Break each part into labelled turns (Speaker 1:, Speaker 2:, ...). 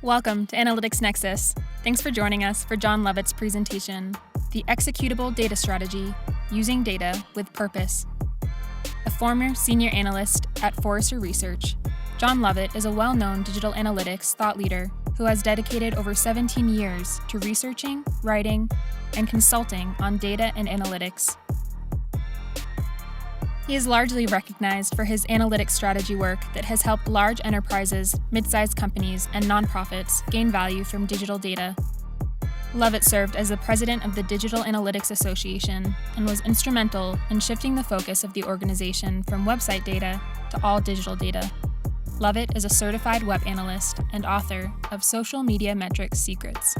Speaker 1: Welcome to Analytics Nexus. Thanks for joining us for John Lovett's presentation, The Executable Data Strategy, Using Data with Purpose. A former senior analyst at Forrester Research, John Lovett is a well-known digital analytics thought leader who has dedicated over 17 years to researching, writing, and consulting on data and analytics. He is largely recognized for his analytics strategy work that has helped large enterprises, mid-sized companies, and nonprofits gain value from digital data. Lovett served as the president of the Digital Analytics Association and was instrumental in shifting the focus of the organization from website data to all digital data. Lovett is a certified web analyst and author of Social Media Metrics Secrets.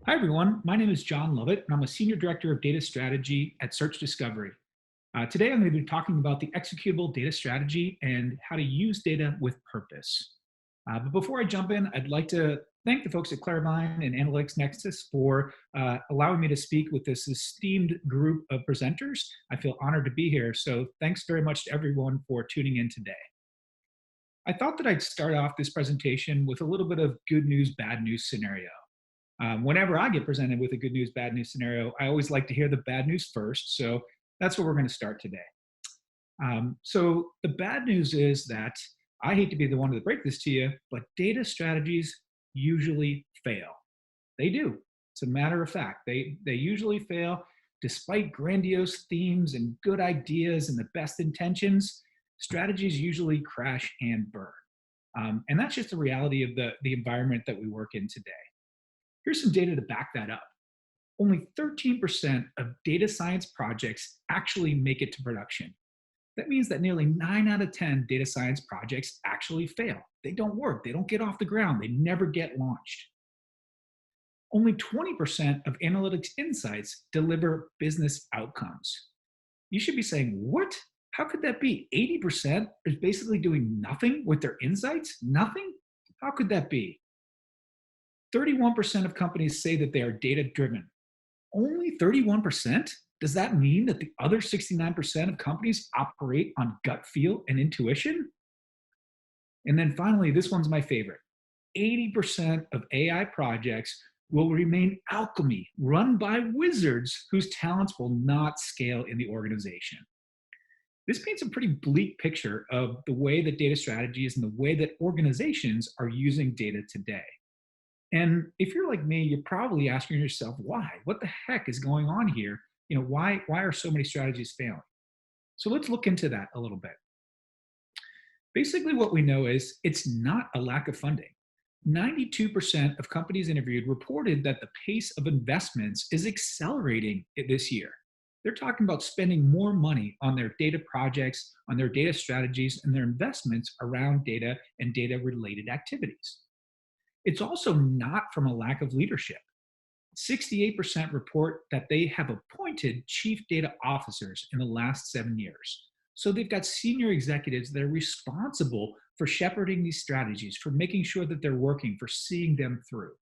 Speaker 2: Hi, everyone. My name is John Lovett, and I'm a Senior Director of Data Strategy at Search Discovery. Today, I'm going to be talking about the executable data strategy and how to use data with purpose. But before I jump in, I'd like to thank the folks at Claravine and Analytics Nexus for allowing me to speak with this esteemed group of presenters. I feel honored to be here, so thanks very much to everyone for tuning in today. I thought that I'd start off this presentation with a little bit of good news, bad news scenario. Whenever I get presented with a good news, bad news scenario, I always like to hear the bad news first. So that's where we're going to start today. So the bad news is that I hate to be the one to break this to you, but data strategies usually fail. They do. It's a matter of fact. They usually fail despite grandiose themes and good ideas and the best intentions. Strategies usually crash and burn. And that's just the reality of the environment that we work in today. Here's some data to back that up. Only 13% of data science projects actually make it to production. That means that nearly 9 out of 10 data science projects actually fail. They don't work, they don't get off the ground, they never get launched. Only 20% of analytics insights deliver business outcomes. You should be saying, what? How could that be? 80% is basically doing nothing with their insights? Nothing? How could that be? 31% of companies say that they are data-driven. Only 31%? Does that mean that the other 69% of companies operate on gut feel and intuition? And then finally, this one's my favorite. 80% of AI projects will remain alchemy, run by wizards whose talents will not scale in the organization. This paints a pretty bleak picture of the way that data strategies and the way that organizations are using data today. And if you're like me, you're probably asking yourself, why? What the heck is going on here? Why are so many strategies failing? So let's look into that a little bit. Basically, what we know is it's not a lack of funding. 92% of companies interviewed reported that the pace of investments is accelerating this year. They're talking about spending more money on their data projects, on their data strategies, and their investments around data and data-related activities. It's also not from a lack of leadership. 68% report that they have appointed chief data officers in the last 7 years. So they've got senior executives that are responsible for shepherding these strategies, for making sure that they're working, for seeing them through.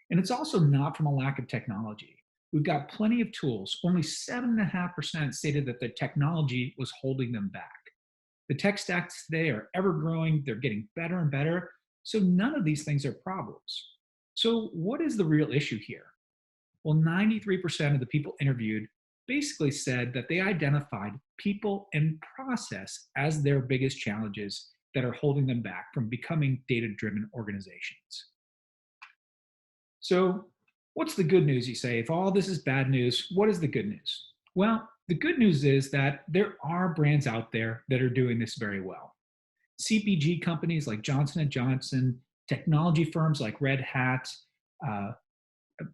Speaker 2: And it's also not from a lack of technology. We've got plenty of tools. Only 7.5% stated that the technology was holding them back. The tech stacks today are ever growing. They're getting better and better. So none of these things are problems. So what is the real issue here? Well, 93% of the people interviewed basically said that they identified people and process as their biggest challenges that are holding them back from becoming data-driven organizations. So what's the good news, you say? If all this is bad news, what is the good news? Well, the good news is that there are brands out there that are doing this very well. CPG companies like Johnson & Johnson, technology firms like Red Hat,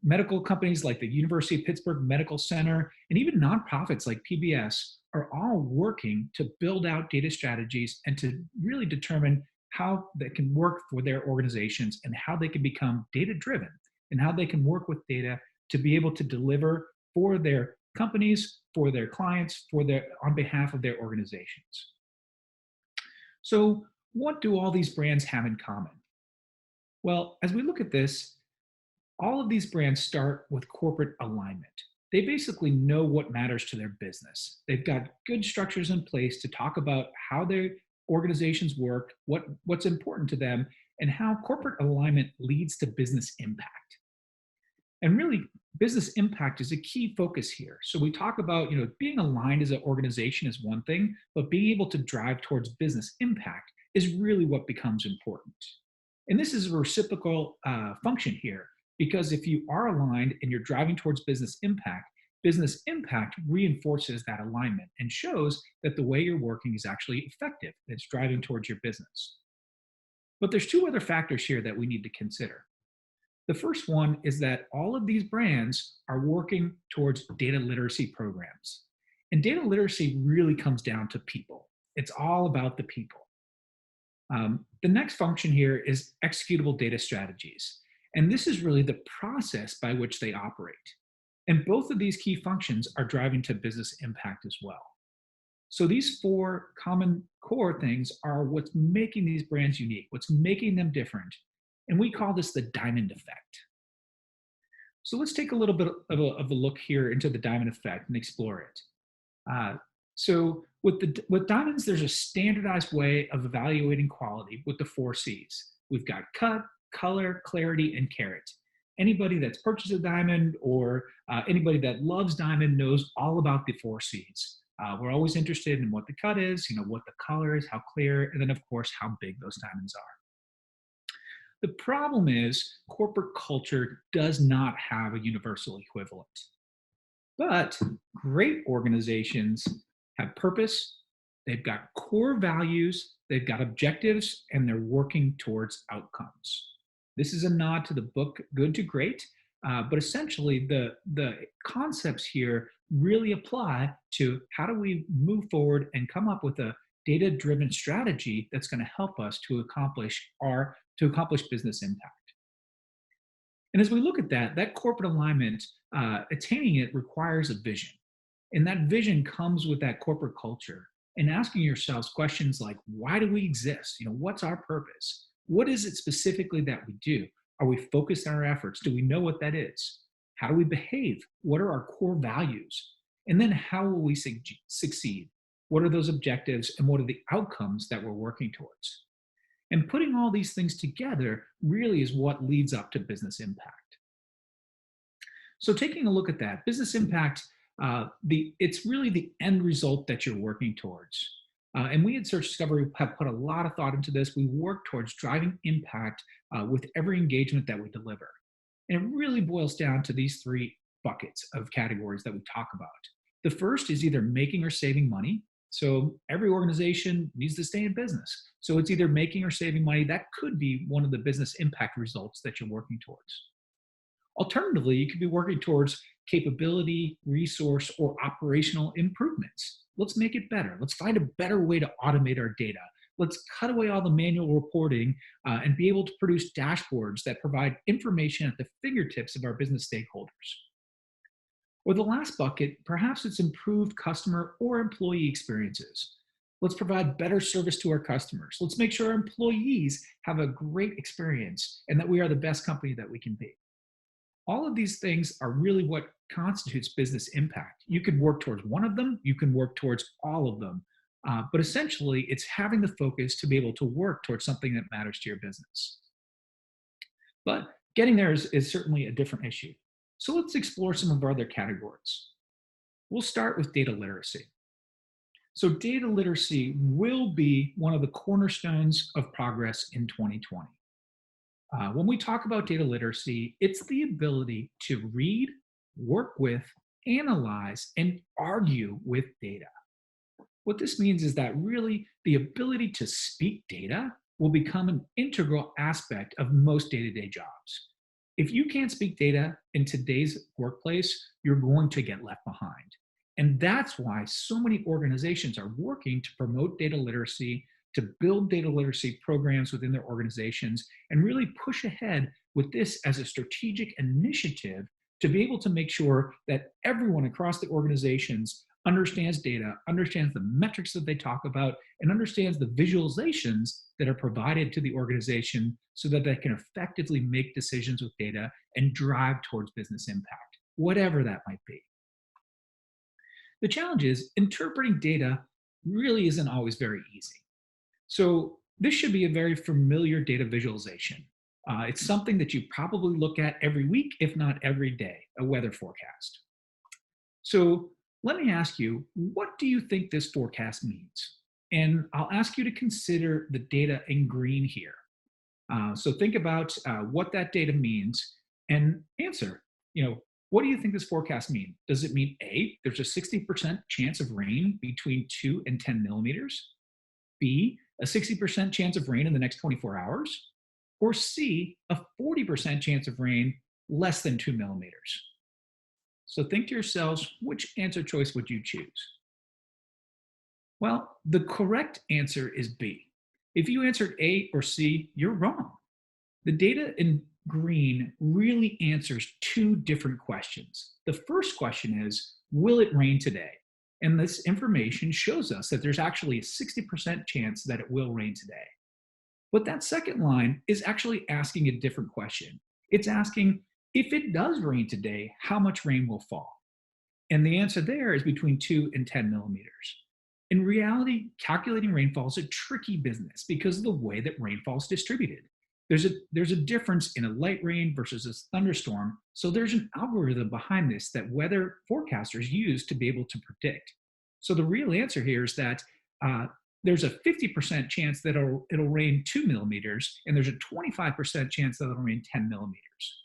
Speaker 2: medical companies like the University of Pittsburgh Medical Center, and even nonprofits like PBS are all working to build out data strategies and to really determine how they can work for their organizations and how they can become data-driven and how they can work with data to be able to deliver for their companies, for their clients, on behalf of their organizations. So what do all these brands have in common? Well, as we look at this, all of these brands start with corporate alignment. They basically know what matters to their business. They've got good structures in place to talk about how they organizations work, what's important to them, and how corporate alignment leads to business impact. And really, business impact is a key focus here. So we talk about, being aligned as an organization is one thing, but being able to drive towards business impact is really what becomes important. And this is a reciprocal function here, because if you are aligned and you're driving towards business impact reinforces that alignment and shows that the way you're working is actually effective. It's driving towards your business. But there's two other factors here that we need to consider. The first one is that all of these brands are working towards data literacy programs. And data literacy really comes down to people. It's all about the people. The next function here is executable data strategies. And this is really the process by which they operate. And both of these key functions are driving to business impact as well. So these four common core things are what's making these brands unique, what's making them different. And we call this the diamond effect. So let's take a little bit of a look here into the diamond effect and explore it. So with diamonds, there's a standardized way of evaluating quality with the 4 C's. We've got cut, color, clarity, and carat. Anybody that's purchased a diamond or anybody that loves diamond knows all about the 4 C's. We're always interested in what the cut is, what the color is, how clear, and then of course, how big those diamonds are. The problem is corporate culture does not have a universal equivalent. But great organizations have purpose, they've got core values, they've got objectives, and they're working towards outcomes. This is a nod to the book Good to Great, but essentially the concepts here really apply to how do we move forward and come up with a data-driven strategy that's going to help us to accomplish business impact. And as we look at that corporate alignment, attaining it requires a vision. And that vision comes with that corporate culture and asking yourselves questions like, why do we exist? What's our purpose? What is it specifically that we do? Are we focused on our efforts? Do we know what that is? How do we behave? What are our core values? And then how will we succeed? What are those objectives and what are the outcomes that we're working towards? And putting all these things together really is what leads up to business impact. So taking a look at that, business impact, it's really the end result that you're working towards. And we at Search Discovery have put a lot of thought into this. We work towards driving impact with every engagement that we deliver. And it really boils down to these 3 buckets of categories that we talk about. The first is either making or saving money. So every organization needs to stay in business. So it's either making or saving money. That could be one of the business impact results that you're working towards. Alternatively, you could be working towards capability, resource, or operational improvements. Let's make it better. Let's find a better way to automate our data. Let's cut away all the manual reporting and be able to produce dashboards that provide information at the fingertips of our business stakeholders. Or the last bucket, perhaps it's improved customer or employee experiences. Let's provide better service to our customers. Let's make sure our employees have a great experience and that we are the best company that we can be. All of these things are really what constitutes business impact. You can work towards one of them, you can work towards all of them, but essentially it's having the focus to be able to work towards something that matters to your business. But getting there is certainly a different issue. So let's explore some of our other categories. We'll start with data literacy. So data literacy will be one of the cornerstones of progress in 2020. When we talk about data literacy, it's the ability to read, work with, analyze, and argue with data. What this means is that really the ability to speak data will become an integral aspect of most day-to-day jobs. If you can't speak data in today's workplace, you're going to get left behind. And that's why so many organizations are working to promote data literacy, to build data literacy programs within their organizations, and really push ahead with this as a strategic initiative to be able to make sure that everyone across the organizations understands data, understands the metrics that they talk about, and understands the visualizations that are provided to the organization so that they can effectively make decisions with data and drive towards business impact, whatever that might be. The challenge is interpreting data really isn't always very easy. So this should be a very familiar data visualization. It's something that you probably look at every week, if not every day, a weather forecast. So let me ask you, what do you think this forecast means? And I'll ask you to consider the data in green here. So think about what that data means and answer, what do you think this forecast mean? Does it mean A, there's a 60% chance of rain between 2 and 10 millimeters? B, a 60% chance of rain in the next 24 hours? Or C, a 40% chance of rain less than 2 millimeters? So think to yourselves, which answer choice would you choose? Well, the correct answer is B. If you answered A or C, you're wrong. The data in green really answers two different questions. The first question is, will it rain today? And this information shows us that there's actually a 60% chance that it will rain today. But that second line is actually asking a different question. It's asking, if it does rain today, how much rain will fall? And the answer there is between 2 and 10 millimeters. In reality, calculating rainfall is a tricky business because of the way that rainfall is distributed. There's a difference in a light rain versus a thunderstorm, so there's an algorithm behind this that weather forecasters use to be able to predict. So the real answer here is that there's a 50% chance that it'll rain 2 millimeters, and there's a 25% chance that it'll rain 10 millimeters.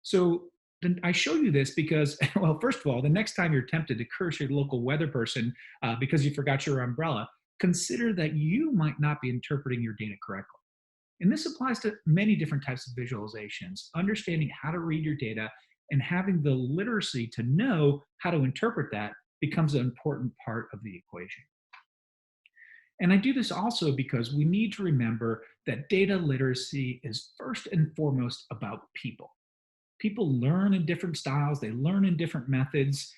Speaker 2: So then I show you this because, well, first of all, the next time you're tempted to curse your local weather person because you forgot your umbrella, consider that you might not be interpreting your data correctly. And this applies to many different types of visualizations. Understanding how to read your data and having the literacy to know how to interpret that becomes an important part of the equation. And I do this also because we need to remember that data literacy is first and foremost about people. People learn in different styles, they learn in different methods.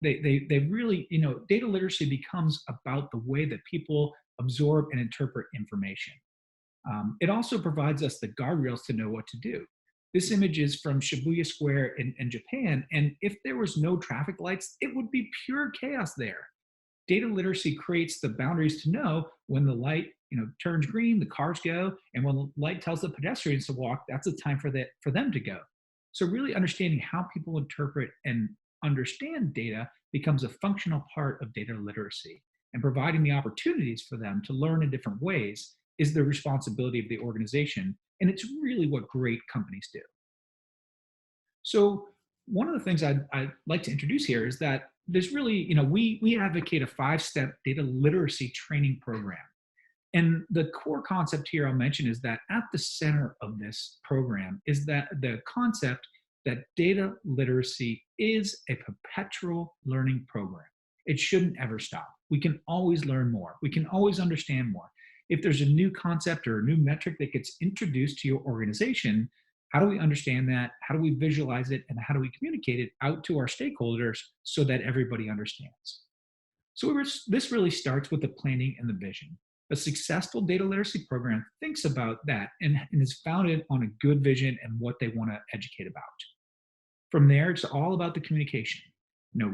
Speaker 2: They really, data literacy becomes about the way that people absorb and interpret information. It also provides us the guardrails to know what to do. This image is from Shibuya Square in Japan, and if there was no traffic lights, it would be pure chaos there. Data literacy creates the boundaries to know when the light turns green, the cars go, and when the light tells the pedestrians to walk, that's the time for them to go. So really understanding how people interpret and understand data becomes a functional part of data literacy, and providing the opportunities for them to learn in different ways is the responsibility of the organization. And it's really what great companies do. So one of the things I'd like to introduce here is that there's really, we advocate a 5-step data literacy training program. And the core concept here I'll mention is that at the center of this program is that the concept that data literacy is a perpetual learning program. It shouldn't ever stop. We can always learn more. We can always understand more. If there's a new concept or a new metric that gets introduced to your organization, how do we understand that? How do we visualize it? And how do we communicate it out to our stakeholders so that everybody understands? So this really starts with the planning and the vision. A successful data literacy program thinks about that and is founded on a good vision and what they want to educate about. From there, it's all about the communication.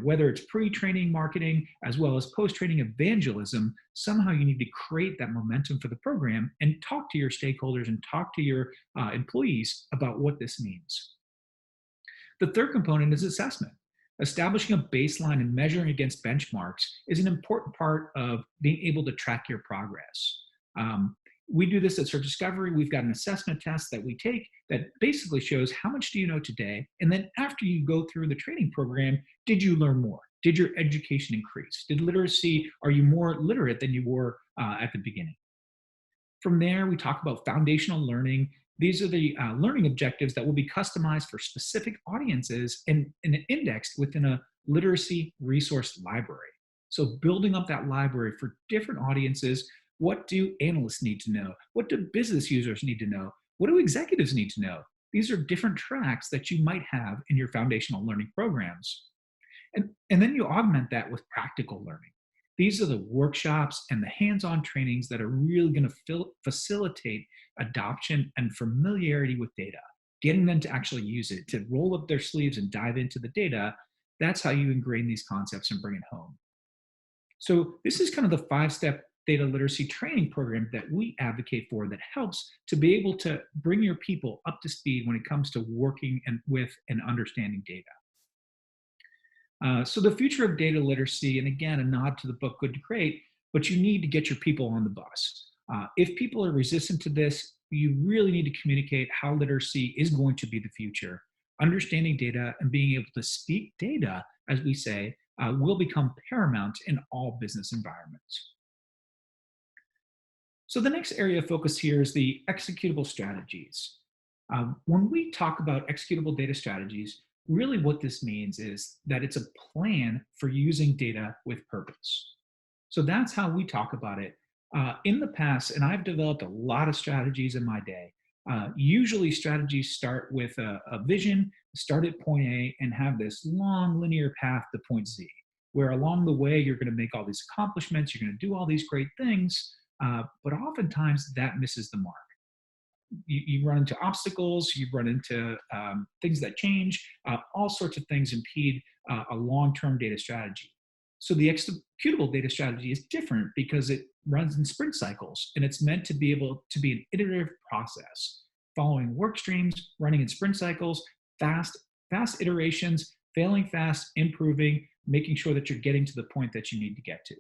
Speaker 2: Whether it's pre-training marketing as well as post-training evangelism, somehow you need to create that momentum for the program and talk to your stakeholders and talk to your employees about what this means. The third component is assessment. Establishing a baseline and measuring against benchmarks is an important part of being able to track your progress. We do this at Search Discovery. We've got an assessment test that we take that basically shows how much do you know today? And then after you go through the training program, did you learn more? Did your education increase? Are you more literate than you were at the beginning? From there, we talk about foundational learning. These are the learning objectives that will be customized for specific audiences and indexed within a literacy resource library. So building up that library for different audiences. What do analysts need to know? What do business users need to know? What do executives need to know? These are different tracks that you might have in your foundational learning programs. And then you augment that with practical learning. These are the workshops and the hands-on trainings that are really going to facilitate adoption and familiarity with data, getting them to actually use it, to roll up their sleeves and dive into the data. That's how you ingrain these concepts and bring it home. So this is kind of the 5-step data literacy training program that we advocate for that helps to be able to bring your people up to speed when it comes to working with and understanding data. So the future of data literacy, and again, a nod to the book Good to Great, but you need to get your people on the bus. If people are resistant to this, you really need to communicate how literacy is going to be the future. Understanding data and being able to speak data, as we say, will become paramount in all business environments. So the next area of focus here is the executable strategies. When we talk about executable data strategies, really what this means is that it's a plan for using data with purpose. So that's how we talk about it. In the past, and I've developed a lot of strategies in my day, usually strategies start with a vision, start at point A, and have this long linear path to point Z, where along the way you're going to make all these accomplishments, you're going to do all these great things, but oftentimes that misses the mark. You run into obstacles, you run into things that change, all sorts of things impede a long-term data strategy. So the executable data strategy is different because it runs in sprint cycles, and it's meant to be able to be an iterative process, following work streams, running in sprint cycles, fast iterations, failing fast, improving, making sure that you're getting to the point that you need to get to.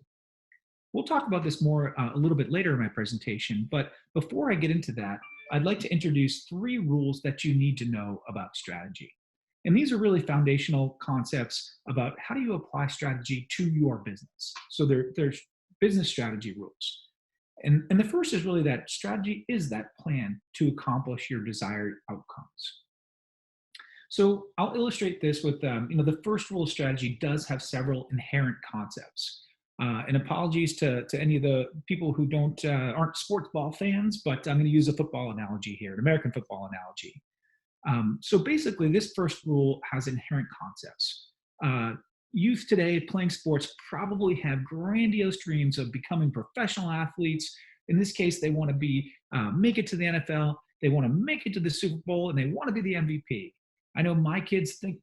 Speaker 2: We'll talk about this more a little bit later in my presentation, but before I get into that, I'd like to introduce 3 rules that you need to know about strategy. And these are really foundational concepts about how do you apply strategy to your business. So there's business strategy rules. And the first is really that strategy is that plan to accomplish your desired outcomes. So I'll illustrate this with, the first rule of strategy does have several inherent concepts. And apologies to any of the people who aren't sports ball fans, but I'm going to use a football analogy here, an American football analogy. So basically, this first rule has inherent concepts. Youth today playing sports probably have grandiose dreams of becoming professional athletes. In this case, they want to make it to the NFL, they want to make it to the Super Bowl, and they want to be the MVP. I know my kids think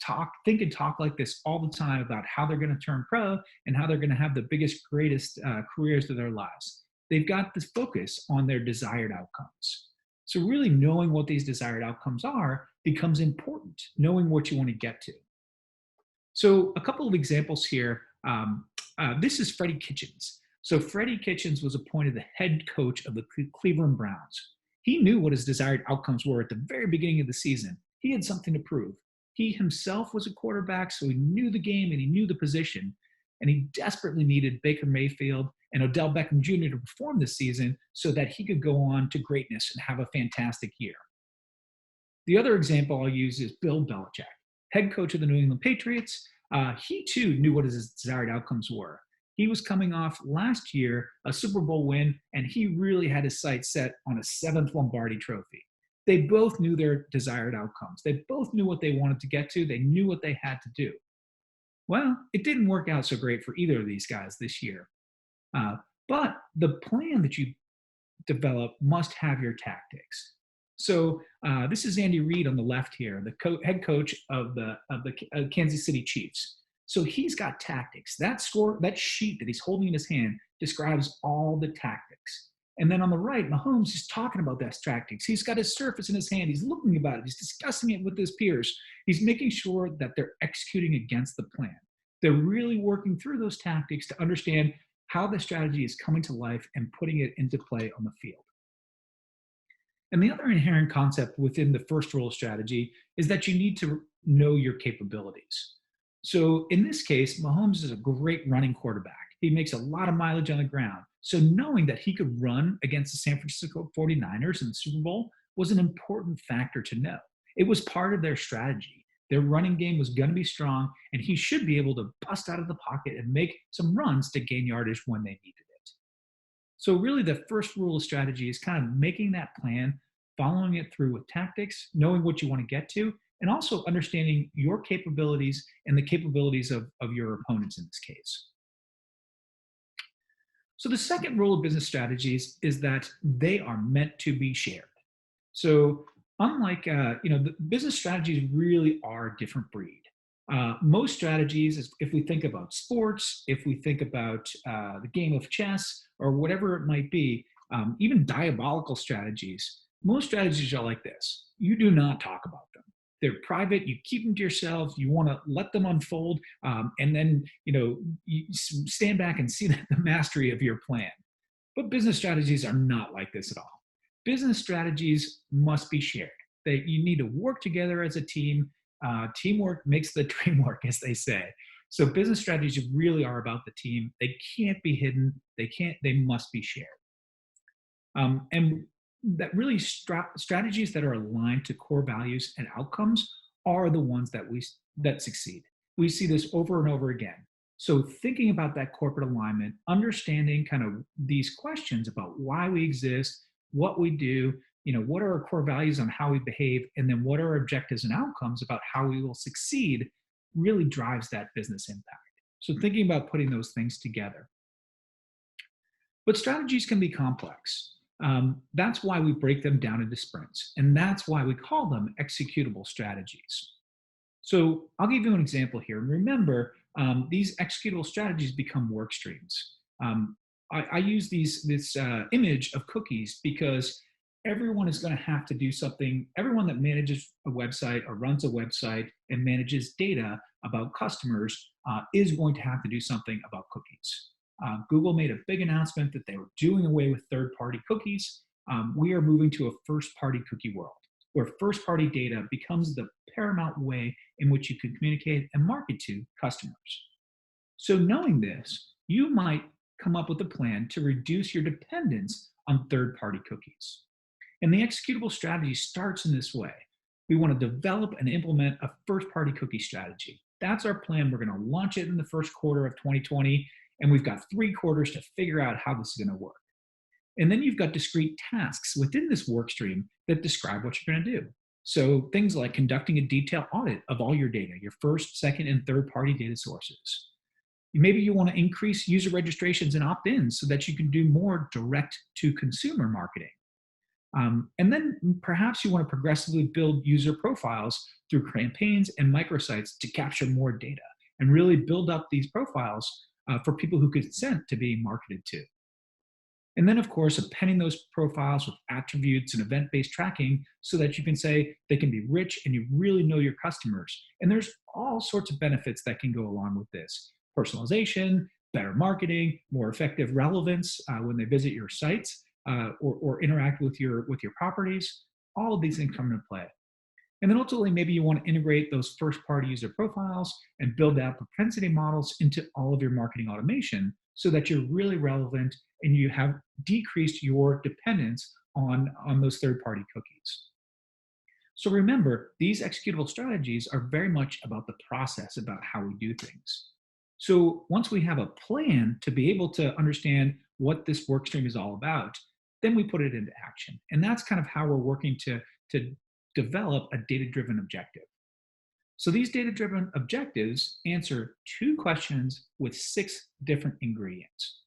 Speaker 2: and talk like this all the time about how they're going to turn pro and how they're going to have the biggest, greatest careers of their lives. They've got this focus on their desired outcomes. So really knowing what these desired outcomes are becomes important, knowing what you want to get to. So a couple of examples here. This is Freddie Kitchens. So Freddie Kitchens was appointed the head coach of the Cleveland Browns. He knew what his desired outcomes were at the very beginning of the season. He had something to prove. He himself was a quarterback, so he knew the game and he knew the position. And he desperately needed Baker Mayfield and Odell Beckham Jr. to perform this season so that he could go on to greatness and have a fantastic year. The other example I'll use is Bill Belichick, head coach of the New England Patriots. He too knew what his desired outcomes were. He was coming off last year a Super Bowl win, and he really had his sights set on a 7th Lombardi trophy. They both knew their desired outcomes. They both knew what they wanted to get to. They knew what they had to do. Well, it didn't work out so great for either of these guys this year. But the plan that you develop must have your tactics. So this is Andy Reid on the left here, the head coach of the Kansas City Chiefs. So he's got tactics. That sheet that he's holding in his hand describes all the tactics. And then on the right, Mahomes is talking about those tactics. He's got his surface in his hand. He's looking about it. He's discussing it with his peers. He's making sure that they're executing against the plan. They're really working through those tactics to understand how the strategy is coming to life and putting it into play on the field. And the other inherent concept within the first rule of strategy is that you need to know your capabilities. So in this case, Mahomes is a great running quarterback. He makes a lot of mileage on the ground. So knowing that he could run against the San Francisco 49ers in the Super Bowl was an important factor to know. It was part of their strategy. Their running game was going to be strong, and he should be able to bust out of the pocket and make some runs to gain yardage when they needed it. So really the first rule of strategy is kind of making that plan, following it through with tactics, knowing what you want to get to, and also understanding your capabilities and the capabilities of your opponents in this case. So the second rule of business strategies is that they are meant to be shared. So unlike, the business strategies really are a different breed. Most strategies, if we think about sports, if we think about the game of chess or whatever it might be, even diabolical strategies, most strategies are like this. You do not talk about them. They're private. You keep them to yourselves. You want to let them unfold, and then you stand back and see the mastery of your plan. But business strategies are not like this at all. Business strategies must be shared. You need to work together as a team. Teamwork makes the dream work, as they say. So business strategies really are about the team. They can't be hidden. They must be shared. And that really strategies that are aligned to core values and outcomes are the ones that succeed. We see this over and over again. So thinking about that corporate alignment, understanding kind of these questions about why we exist, what we do, what are our core values on how we behave, and then what are our objectives and outcomes about how we will succeed really drives that business impact. So thinking about putting those things together. But strategies can be complex. That's why we break them down into sprints, and that's why we call them executable strategies. So I'll give you an example here. And remember, these executable strategies become work streams. I use this image of cookies because everyone is going to have to do something. Everyone that manages a website or runs a website and manages data about customers is going to have to do something about cookies. Google made a big announcement that they were doing away with third-party cookies. We are moving to a first-party cookie world, where first-party data becomes the paramount way in which you can communicate and market to customers. So knowing this, you might come up with a plan to reduce your dependence on third-party cookies. And the executable strategy starts in this way. We want to develop and implement a first-party cookie strategy. That's our plan. We're going to launch it in the first quarter of 2020, and we've got 3 quarters to figure out how this is going to work. And then you've got discrete tasks within this work stream that describe what you're going to do. So things like conducting a detailed audit of all your data, your first, second, and third-party data sources. Maybe you want to increase user registrations and opt-ins so that you can do more direct-to-consumer marketing. And then perhaps you want to progressively build user profiles through campaigns and microsites to capture more data and really build up these profiles for people who consent to being marketed to. And then, of course, appending those profiles with attributes and event-based tracking so that you can say they can be rich and you really know your customers. And there's all sorts of benefits that can go along with this. Personalization, better marketing, more effective relevance when they visit your sites or interact with your properties. All of these things come into play. And then ultimately, maybe you want to integrate those first-party user profiles and build out propensity models into all of your marketing automation so that you're really relevant and you have decreased your dependence on those third-party cookies. So remember, these executable strategies are very much about the process, about how we do things. So once we have a plan to be able to understand what this work stream is all about, then we put it into action. And that's kind of how we're working to develop a data-driven objective. So these data-driven objectives answer 2 questions with 6 different ingredients.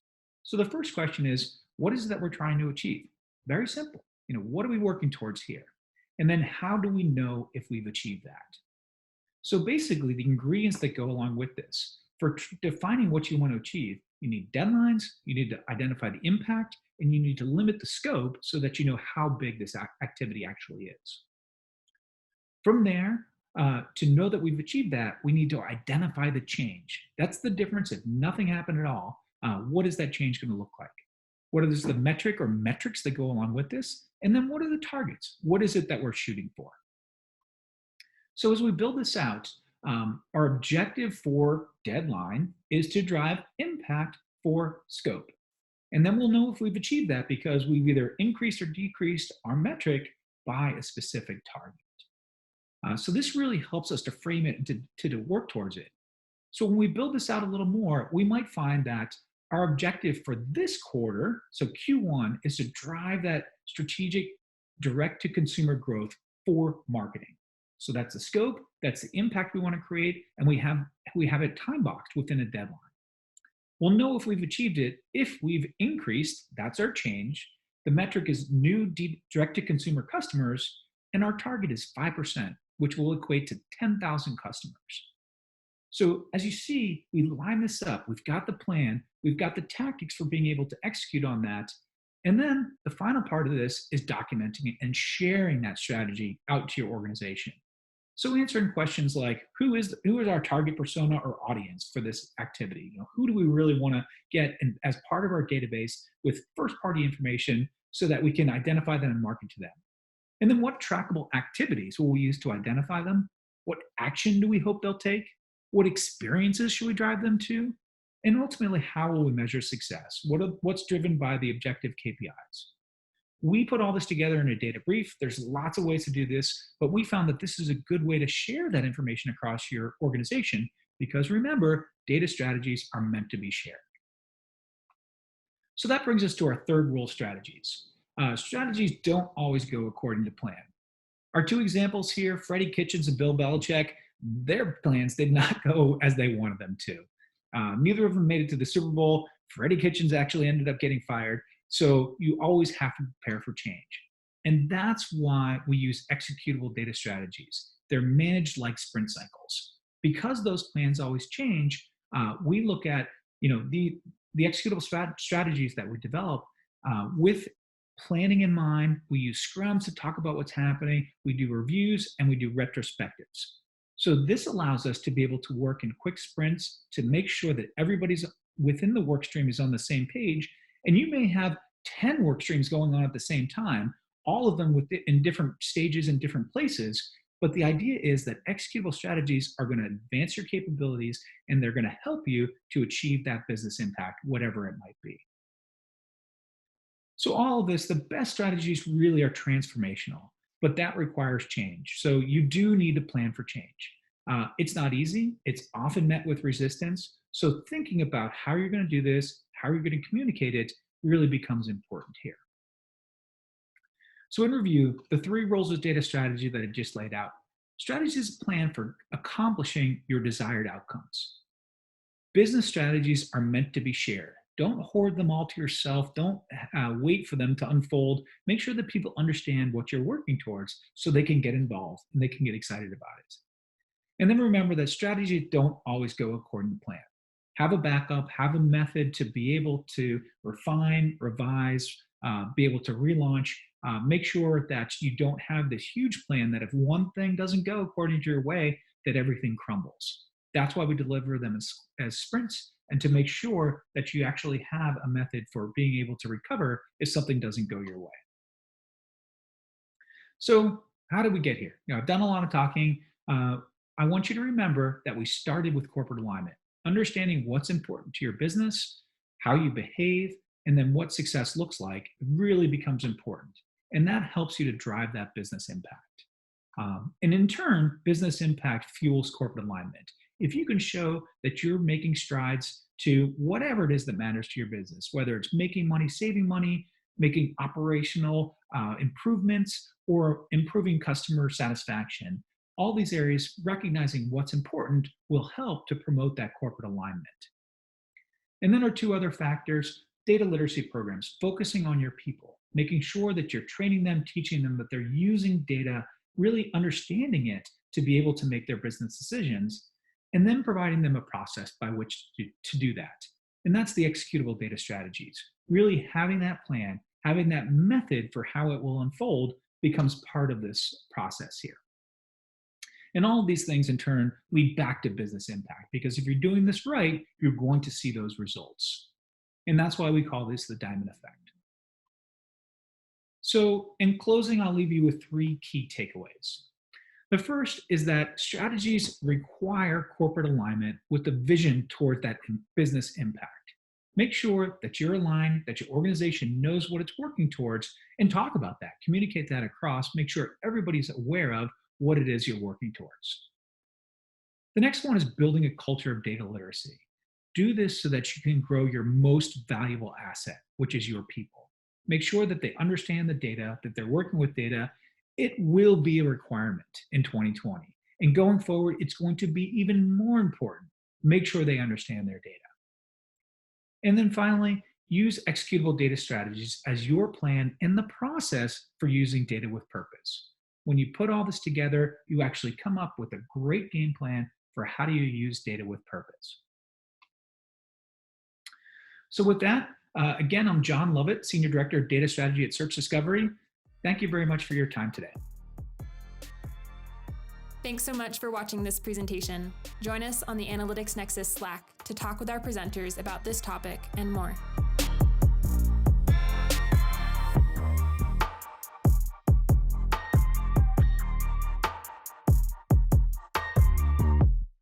Speaker 2: So the first question is, what is it that we're trying to achieve? Very simple. What are we working towards here? And then how do we know if we've achieved that? So basically, the ingredients that go along with this, for defining what you want to achieve, you need deadlines, you need to identify the impact, and you need to limit the scope so that you know how big this activity actually is. From there, to know that we've achieved that, we need to identify the change. That's the difference if nothing happened at all. What is that change going to look like? What is the metric or metrics that go along with this? And then what are the targets? What is it that we're shooting for? So as we build this out, our objective for deadline is to drive impact for scope. And then we'll know if we've achieved that because we've either increased or decreased our metric by a specific target. So this really helps us to frame it and to work towards it. So when we build this out a little more, we might find that our objective for this quarter, so Q1, is to drive that strategic direct-to-consumer growth for marketing. So that's the scope, that's the impact we want to create, and we have it time-boxed within a deadline. We'll know if we've achieved it. If we've increased, that's our change. The metric is new direct-to-consumer customers, and our target is 5%, which will equate to 10,000 customers. So as you see, we line this up. We've got the plan, we've got the tactics for being able to execute on that. And then the final part of this is documenting it and sharing that strategy out to your organization. So answering questions like who is our target persona or audience for this activity? Who do we really want to get as part of our database with first party information so that we can identify them and market to them? And then what trackable activities will we use to identify them? What action do we hope they'll take? What experiences should we drive them to? And ultimately, how will we measure success? What's driven by the objective KPIs? We put all this together in a data brief. There's lots of ways to do this, but we found that this is a good way to share that information across your organization because remember, data strategies are meant to be shared. So that brings us to our third rule, strategies. Strategies don't always go according to plan. Our two examples here, Freddie Kitchens and Bill Belichick, their plans did not go as they wanted them to. Neither of them made it to the Super Bowl. Freddie Kitchens actually ended up getting fired. So you always have to prepare for change. And that's why we use executable data strategies. They're managed like sprint cycles. Because those plans always change, we look at the executable strategies that we develop with planning in mind. We use scrums to talk about what's happening. We do reviews and we do retrospectives. So this allows us to be able to work in quick sprints to make sure that everybody's within the work stream is on the same page. And you may have 10 work streams going on at the same time, all of them in different stages and different places. But the idea is that executable strategies are going to advance your capabilities and they're going to help you to achieve that business impact, whatever it might be. So all of this, the best strategies really are transformational, but that requires change. So you do need to plan for change. It's not easy. It's often met with resistance. So thinking about how you're going to do this, how you're going to communicate it really becomes important here. So in review, the three roles of data strategy that I just laid out. Strategy is a plan for accomplishing your desired outcomes. Business strategies are meant to be shared. Don't hoard them all to yourself. Don't wait for them to unfold. Make sure that people understand what you're working towards so they can get involved and they can get excited about it. And then remember that strategies don't always go according to plan. Have a backup, have a method to be able to refine, revise, be able to relaunch. Make sure that you don't have this huge plan that if one thing doesn't go according to your way, that everything crumbles. That's why we deliver them as sprints, and to make sure that you actually have a method for being able to recover if something doesn't go your way. So how did we get here? I've done a lot of talking. I want you to remember that we started with corporate alignment, understanding what's important to your business, how you behave, and then what success looks like really becomes important. And that helps you to drive that business impact. And in turn, business impact fuels corporate alignment. If you can show that you're making strides to whatever it is that matters to your business, whether it's making money, saving money, making operational improvements, or improving customer satisfaction, all these areas, recognizing what's important will help to promote that corporate alignment. And then our two other factors, data literacy programs, focusing on your people, making sure that you're training them, teaching them that they're using data, really understanding it to be able to make their business decisions, and then providing them a process by which to do that. And that's the executable data strategies. Really having that plan, having that method for how it will unfold becomes part of this process here. And all of these things in turn lead back to business impact, because if you're doing this right, you're going to see those results. And that's why we call this the diamond effect. So in closing, I'll leave you with three key takeaways. The first is that strategies require corporate alignment with the vision toward that business impact. Make sure that you're aligned, that your organization knows what it's working towards, and talk about that. Communicate that across. Make sure everybody's aware of what it is you're working towards. The next one is building a culture of data literacy. Do this so that you can grow your most valuable asset, which is your people. Make sure that they understand the data, that they're working with data. It will be a requirement in 2020. And going forward, it's going to be even more important. Make sure they understand their data. And then finally, use executable data strategies as your plan and the process for using data with purpose. When you put all this together, you actually come up with a great game plan for how do you use data with purpose. So with that, again, I'm John Lovett, Senior Director of Data Strategy at Search Discovery. Thank you very much for your time today.
Speaker 1: Thanks so much for watching this presentation. Join us on the Analytics Nexus Slack to talk with our presenters about this topic and more.